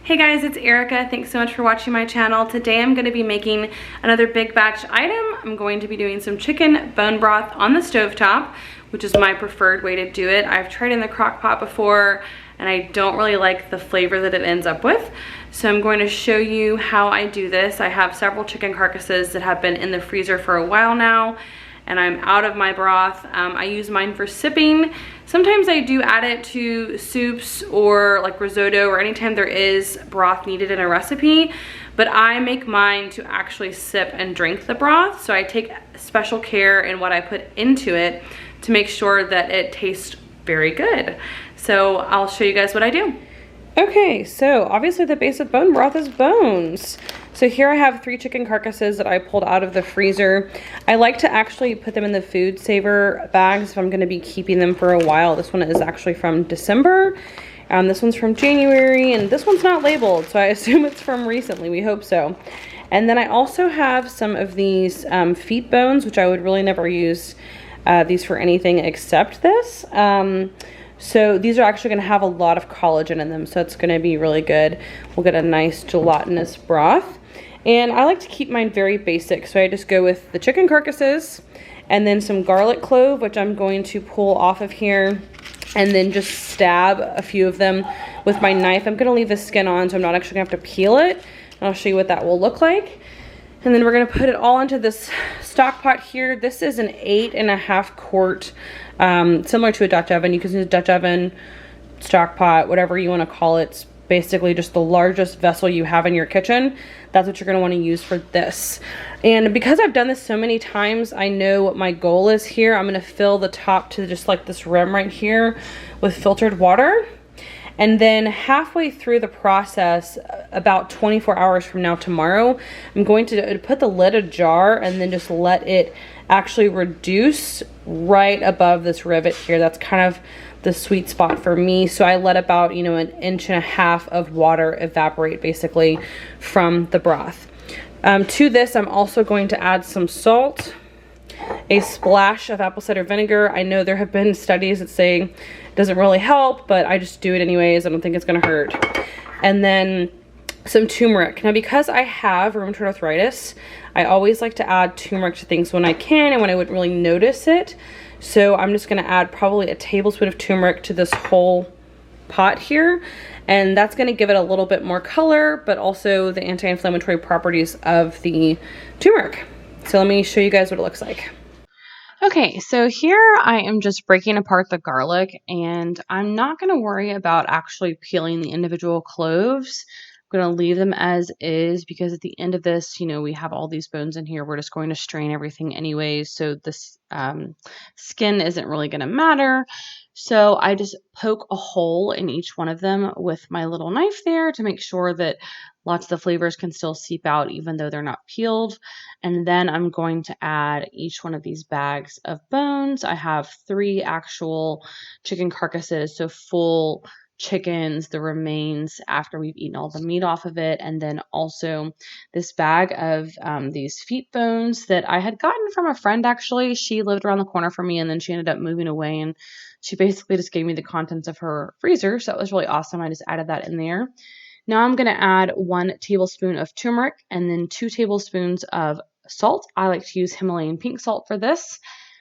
Hey guys, it's Erica. Thanks so much for watching my channel. Today I'm going to be making another big batch item. I'm going to be doing some chicken bone broth on the stovetop, which is my preferred way to do it. I've tried in the crock pot before and I don't really like the flavor that it ends up with. So I'm going to show you how I do this. I have several chicken carcasses that have been in the freezer for a while now, and I'm out of my broth. I use mine for sipping. Sometimes I do add it to soups or like risotto or anytime there is broth needed in a recipe, but I make mine to actually sip and drink the broth. So I take special care in what I put into it to make sure that it tastes very good. So I'll show you guys what I do. Okay, so obviously the base of bone broth is bones. So here I have 3 chicken carcasses that I pulled out of the freezer. I like to actually put them in the food saver bags if I'm gonna be keeping them for a while. This one is actually from December. This one's from January, and this one's not labeled, so I assume it's from recently, we hope so. And then I also have some of these feet bones, which I would really never use these for anything except this. So these are actually going to have a lot of collagen in them, so it's going to be really good. We'll get a nice gelatinous broth. And I like to keep mine very basic, so I just go with the chicken carcasses and then some garlic clove, which I'm going to pull off of here, and then just stab a few of them with my knife. I'm going to leave the skin on, so I'm not actually going to have to peel it. And I'll show you what that will look like. And then we're going to put it all into this stock pot here. This is an 8.5 quart, similar to a Dutch oven. You can use a Dutch oven, stock pot, whatever you want to call it. It's basically just the largest vessel you have in your kitchen. That's what you're going to want to use for this. And because I've done this so many times, I know what my goal is here. I'm going to fill the top to just like this rim right here with filtered water. And then halfway through the process, about 24 hours from now tomorrow, I'm going to put the lid ajar and then just let it actually reduce right above this rivet here. That's kind of the sweet spot for me. So I let about, you know, 1.5 inches of water evaporate basically from the broth. To this, I'm also going to add some salt, a splash of apple cider vinegar. I know there have been studies that say it doesn't really help, but I just do it anyways. I don't think it's gonna hurt. And then some turmeric. Now, because I have rheumatoid arthritis, I always like to add turmeric to things when I can and when I wouldn't really notice it. So I'm just gonna add probably a tablespoon of turmeric to this whole pot here. And that's gonna give it a little bit more color, but also the anti-inflammatory properties of the turmeric. So let me show you guys what it looks like. Okay, so here I am just breaking apart the garlic, and I'm not going to worry about actually peeling the individual cloves. I'm going to leave them as is because at the end of this, you know, we have all these bones in here. We're just going to strain everything anyways, so this skin isn't really going to matter. So I just poke a hole in each one of them with my little knife there to make sure that lots of the flavors can still seep out even though they're not peeled. And then I'm going to add each one of these bags of bones. I have 3 actual chicken carcasses, so full chickens, the remains after we've eaten all the meat off of it, and then also this bag of these feet bones that I had gotten from a friend actually. She lived around the corner from me and then she ended up moving away, and she basically just gave me the contents of her freezer, so that was really awesome. I just added that in there. Now I'm going to add 1 tablespoon of turmeric and then 2 tablespoons of salt. I like to use Himalayan pink salt for this.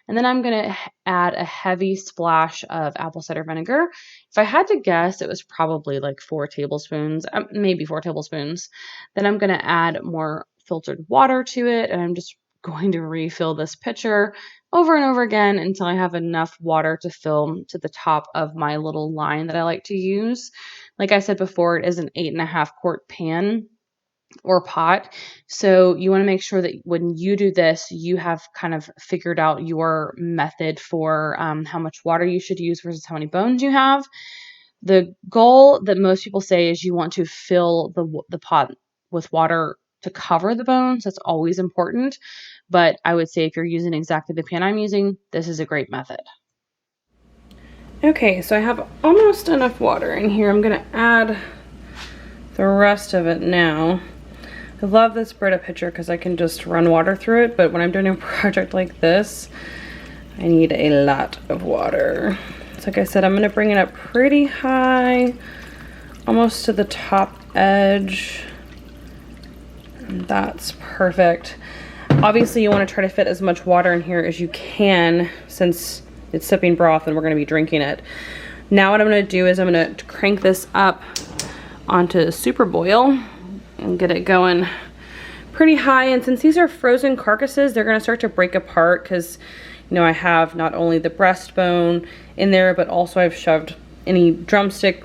And then I'm going to add a heavy splash of apple cider vinegar. If I had to guess, it was probably like 4 tablespoons, maybe 4 tablespoons. Then I'm going to add more filtered water to it, and I'm just going to refill this pitcher over and over again until I have enough water to fill to the top of my little line that I like to use. Like I said before, it is an 8.5 quart pan or pot. So you want to make sure that when you do this, you have kind of figured out your method for how much water you should use versus how many bones you have. The goal that most people say is you want to fill the pot with water to cover the bones. That's always important. But I would say if you're using exactly the pan I'm using, this is a great method. Okay, so I have almost enough water in here. I'm going to add the rest of it now. I love this Brita pitcher because I can just run water through it, but when I'm doing a project like this, I need a lot of water. So like I said, I'm going to bring it up pretty high, almost to the top edge. And that's perfect. Obviously you want to try to fit as much water in here as you can since it's sipping broth and we're going to be drinking it. Now what I'm going to do is I'm going to crank this up onto super boil and get it going pretty high. And since these are frozen carcasses, they're going to start to break apart because, you know, I have not only the breastbone in there, but also I've shoved any drumstick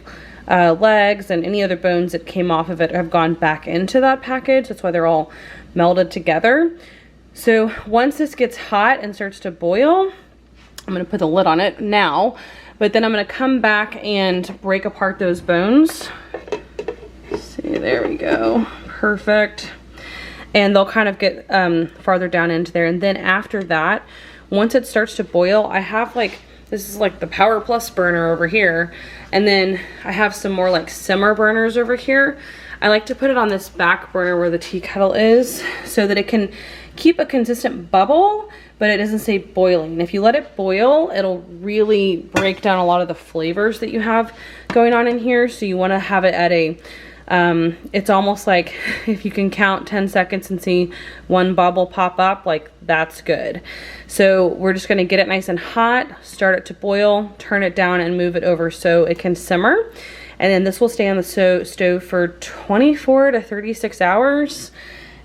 legs and any other bones that came off of it have gone back into that package. That's why they're all melded together. So once this gets hot and starts to boil, I'm going to put the lid on it now, but then I'm going to come back and break apart those bones. See, there we go. Perfect. And they'll kind of get farther down into there. And then after that, once it starts to boil, I have like, this is like the Power Plus burner over here. And then I have some more like simmer burners over here. I like to put it on this back burner where the tea kettle is so that it can keep a consistent bubble, but it doesn't stay boiling. If you let it boil, it'll really break down a lot of the flavors that you have going on in here. So you want to have it at a, it's almost like if you can count 10 seconds and see one bubble pop up, like that's good. So we're just going to get it nice and hot, start it to boil, turn it down and move it over so it can simmer. And then this will stay on the stove for 24 to 36 hours.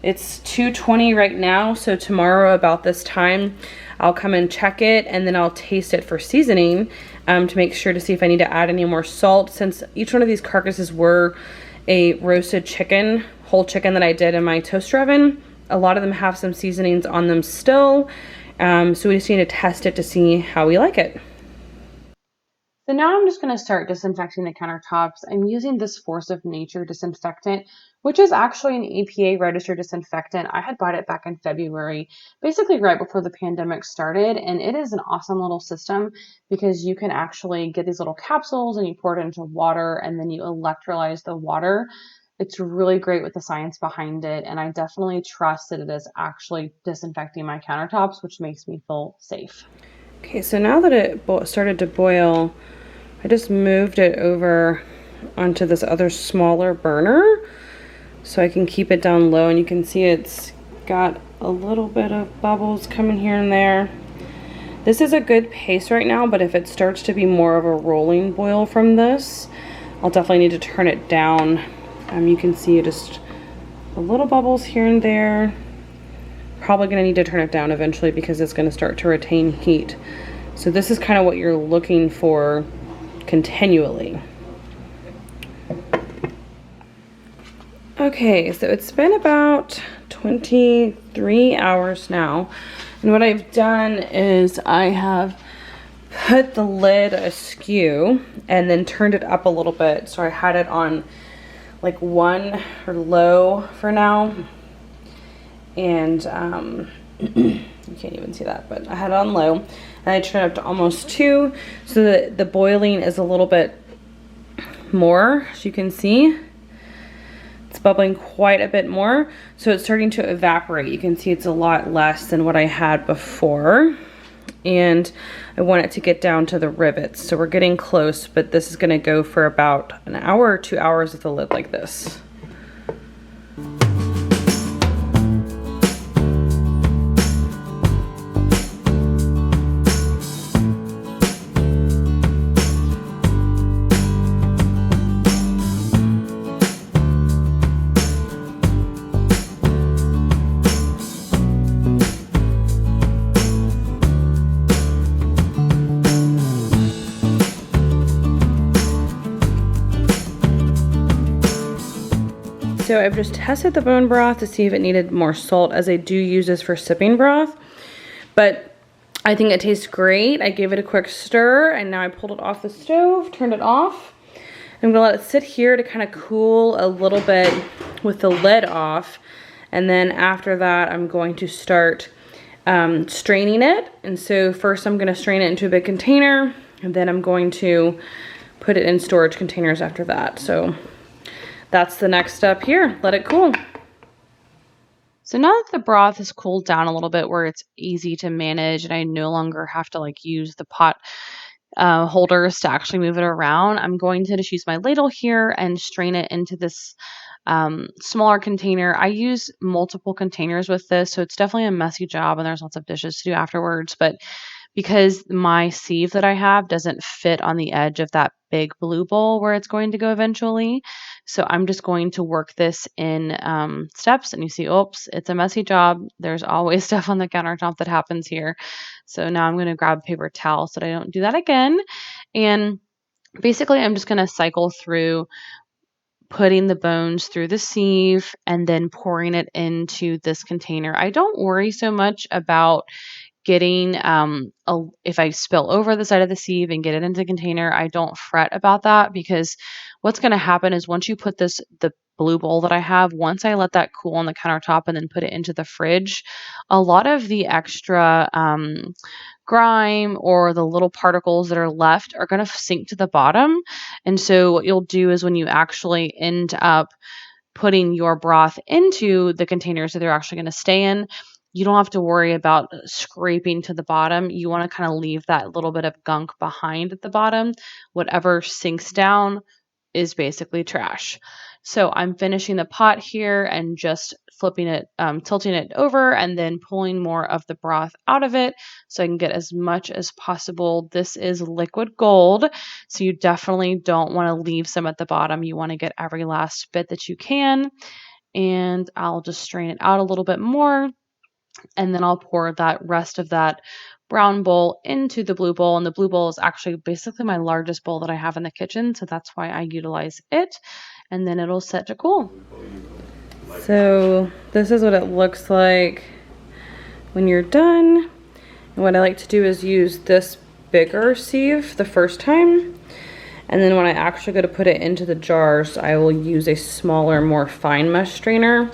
It's 2:20 right now, so tomorrow about this time, I'll come and check it and then I'll taste it for seasoning to make sure to see if I need to add any more salt. Since each one of these carcasses were a roasted chicken, whole chicken that I did in my toaster oven, a lot of them have some seasonings on them still. So we just need to test it to see how we like it. So now I'm just going to start disinfecting the countertops. I'm using this Force of Nature disinfectant, which is actually an EPA registered disinfectant. I had bought it back in February, basically right before the pandemic started. And it is an awesome little system because you can actually get these little capsules and you pour it into water and then you electrolyze the water. It's really great with the science behind it. And I definitely trust that it is actually disinfecting my countertops, which makes me feel safe. Okay, so now that it started to boil, I just moved it over onto this other smaller burner so I can keep it down low, and you can see it's got a little bit of bubbles coming here and there. This is a good pace right now, but if it starts to be more of a rolling boil from this, I'll definitely need to turn it down. You can see just a little bubbles here and there. Probably going to need to turn it down eventually because it's going to start to retain heat. So this is kind of what you're looking for continually. Okay, so it's been about 23 hours now. And what I've done is I have put the lid askew and then turned it up a little bit. So I had it on like 1 or low for now. And you can't even see that, but I had it on low and I turned it up to almost 2 so that the boiling is a little bit more, as you can see. It's bubbling quite a bit more, so it's starting to evaporate. You can see it's a lot less than what I had before, and I want it to get down to the rivets, so we're getting close, but this is going to go for about an hour or 2 hours with a lid like this. So I've just tested the bone broth to see if it needed more salt, as I do use this for sipping broth, but I think it tastes great. I gave it a quick stir and now I pulled it off the stove, turned it off. I'm gonna let it sit here to kind of cool a little bit with the lid off. And then after that, I'm going to start straining it. And so first I'm gonna strain it into a big container, and then I'm going to put it in storage containers after that. So that's the next step here. Let it cool. So now that the broth has cooled down a little bit where it's easy to manage and I no longer have to like use the pot holders to actually move it around. I'm going to just use my ladle here and strain it into this smaller container. I use multiple containers with this, so it's definitely a messy job and there's lots of dishes to do afterwards. But because my sieve that I have doesn't fit on the edge of that big blue bowl where it's going to go eventually, so I'm just going to work this in steps. And you see, oops, it's a messy job. There's always stuff on the countertop that happens here. So now I'm going to grab a paper towel so that I don't do that again. And basically, I'm just going to cycle through putting the bones through the sieve and then pouring it into this container. I don't worry so much about getting if I spill over the side of the sieve and get it into the container. I don't fret about that, because what's going to happen is once you put the blue bowl that I have, once I let that cool on the countertop and then put it into the fridge, a lot of the extra grime or the little particles that are left are going to sink to the bottom. And so what you'll do is when you actually end up putting your broth into the containers that they're actually going to stay in, you don't have to worry about scraping to the bottom. You want to kind of leave that little bit of gunk behind at the bottom. Whatever sinks down is basically trash. So I'm finishing the pot here and just flipping it, tilting it over, and then pulling more of the broth out of it so I can get as much as possible. This is liquid gold, so you definitely don't want to leave some at the bottom. You want to get every last bit that you can. And I'll just strain it out a little bit more, and then I'll pour that rest of that brown bowl into the blue bowl. And the blue bowl is actually basically my largest bowl that I have in the kitchen, so that's why I utilize it. And then it'll set to cool. So this is what it looks like when you're done. And what I like to do is use this bigger sieve the first time, and then when I actually go to put it into the jars, I will use a smaller, more fine mesh strainer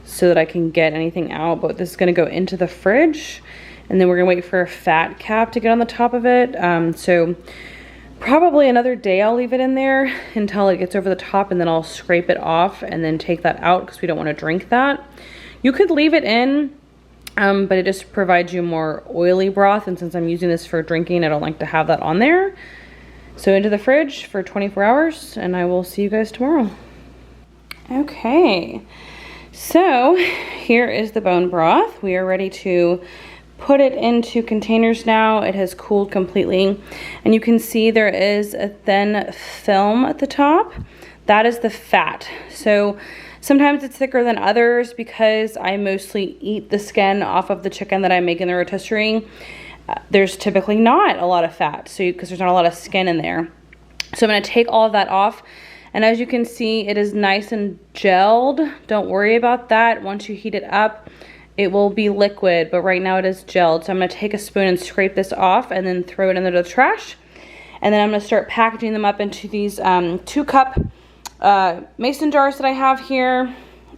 so that I can get anything out. But this is going to go into the fridge, and then we're going to wait for a fat cap to get on the top of it. So probably another day I'll leave it in there until it gets over the top, and then I'll scrape it off and then take that out because we don't want to drink that. You could leave it in, but it just provides you more oily broth, and since I'm using this for drinking, I don't like to have that on there. So into the fridge for 24 hours, and I will see you guys tomorrow. Okay, so here is the bone broth. We are ready to put it into containers now. It has cooled completely, and you can see there is a thin film at the top. That is the fat. So sometimes it's thicker than others because I mostly eat the skin off of the chicken that I make in the rotisserie. There's typically not a lot of fat, so because there's not a lot of skin in there. So I'm going to take all of that off, and as you can see, it is nice and gelled. Don't worry about that. Once you heat it up, it will be liquid, but right now it is gelled. So I'm going to take a spoon and scrape this off and then throw it into the trash. And then I'm going to start packaging them up into these 2-cup mason jars that I have here.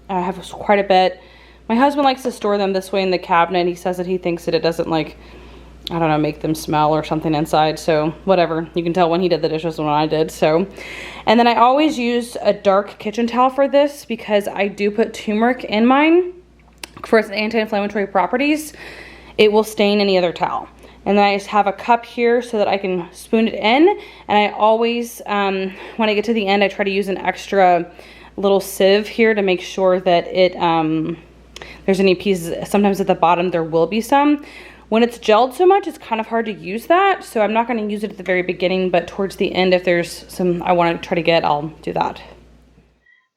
I have quite a bit. My husband likes to store them this way in the cabinet. He says that he thinks that it doesn't, like, I don't know, make them smell or something inside. So whatever, you can tell when he did the dishes and when I did. So, and then I always use a dark kitchen towel for this because I do put turmeric in mine for its anti-inflammatory properties. It will stain any other towel. And then I just have a cup here so that I can spoon it in. And I always, when I get to the end, I try to use an extra little sieve here to make sure that it, there's any pieces. Sometimes at the bottom there will be some. When it's gelled so much, it's kind of hard to use that. So I'm not going to use it at the very beginning, but towards the end, if there's some I want to try to get, I'll do that.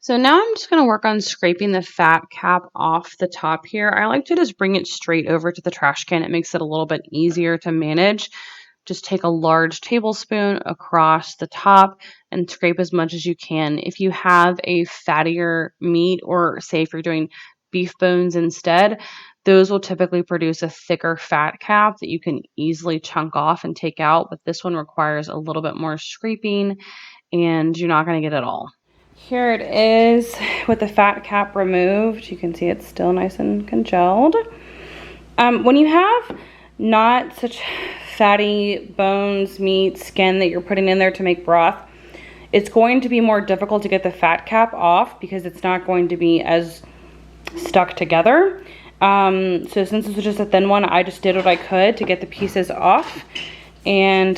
So now I'm just going to work on scraping the fat cap off the top here. I like to just bring it straight over to the trash can. It makes it a little bit easier to manage. Just take a large tablespoon across the top and scrape as much as you can. If you have a fattier meat, or say if you're doing beef bones instead, those will typically produce a thicker fat cap that you can easily chunk off and take out. But this one requires a little bit more scraping, and you're not going to get it all. Here it is with the fat cap removed. You can see it's still nice and congealed. When you have not such fatty bones, meat, skin that you're putting in there to make broth, it's going to be more difficult to get the fat cap off because it's not going to be as stuck together. So since this was just a thin one, I just did what I could to get the pieces off. And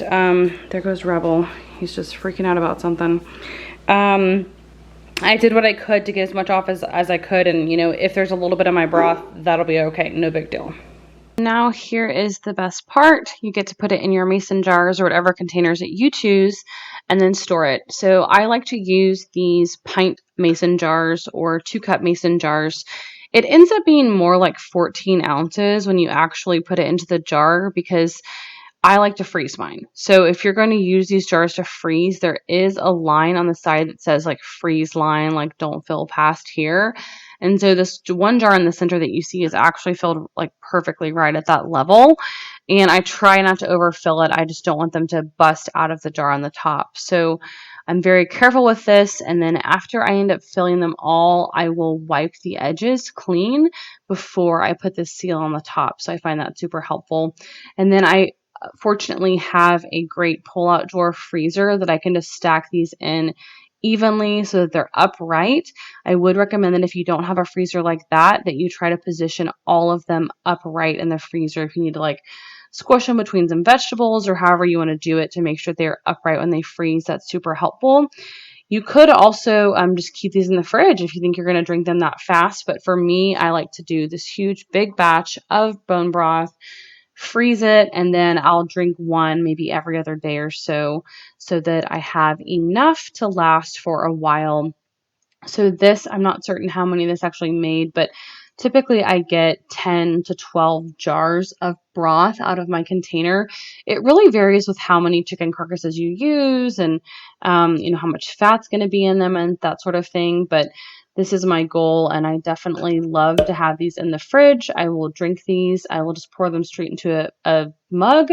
there goes Rebel. He's just freaking out about something. I did what I could to get as much off as I could, and you know, if there's a little bit of my broth, that'll be okay, no big deal. Now here is the best part. You get to put it in your mason jars or whatever containers that you choose and then store it. So I like to use these pint mason jars or 2-cup mason jars. It ends up being more like 14 ounces when you actually put it into the jar because I like to freeze mine. So if you're going to use these jars to freeze, there is a line on the side that says like freeze line, like don't fill past here. And so this one jar in the center that you see is actually filled like perfectly right at that level. And I try not to overfill it. I just don't want them to bust out of the jar on the top. So I'm very careful with this. And then after I end up filling them all, I will wipe the edges clean before I put the seal on the top. So I find that super helpful. And then I fortunately have a great pull-out drawer freezer that I can just stack these in evenly so that they're upright. I would recommend that if you don't have a freezer like that, that you try to position all of them upright in the freezer if you need to like squish them between some vegetables or however you want to do it to make sure they're upright when they freeze. That's super helpful. You could also just keep these in the fridge if you think you're going to drink them that fast. But for me, I like to do this huge big batch of bone broth, freeze it, and then I'll drink one maybe every other day or so that I have enough to last for a while. So this, I'm not certain how many this actually made, but typically I get 10 to 12 jars of broth out of my container. It really varies with how many chicken carcasses you use and, you know, how much fat's going to be in them and that sort of thing. But this is my goal, and I definitely love to have these in the fridge. I will drink these. I will just pour them straight into a mug,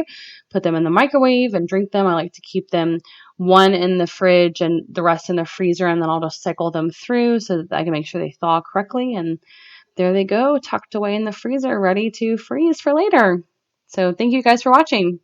put them in the microwave, and drink them. I like to keep them one in the fridge and the rest in the freezer, and then I'll just cycle them through so that I can make sure they thaw correctly. And there they go, tucked away in the freezer, ready to freeze for later. So thank you guys for watching.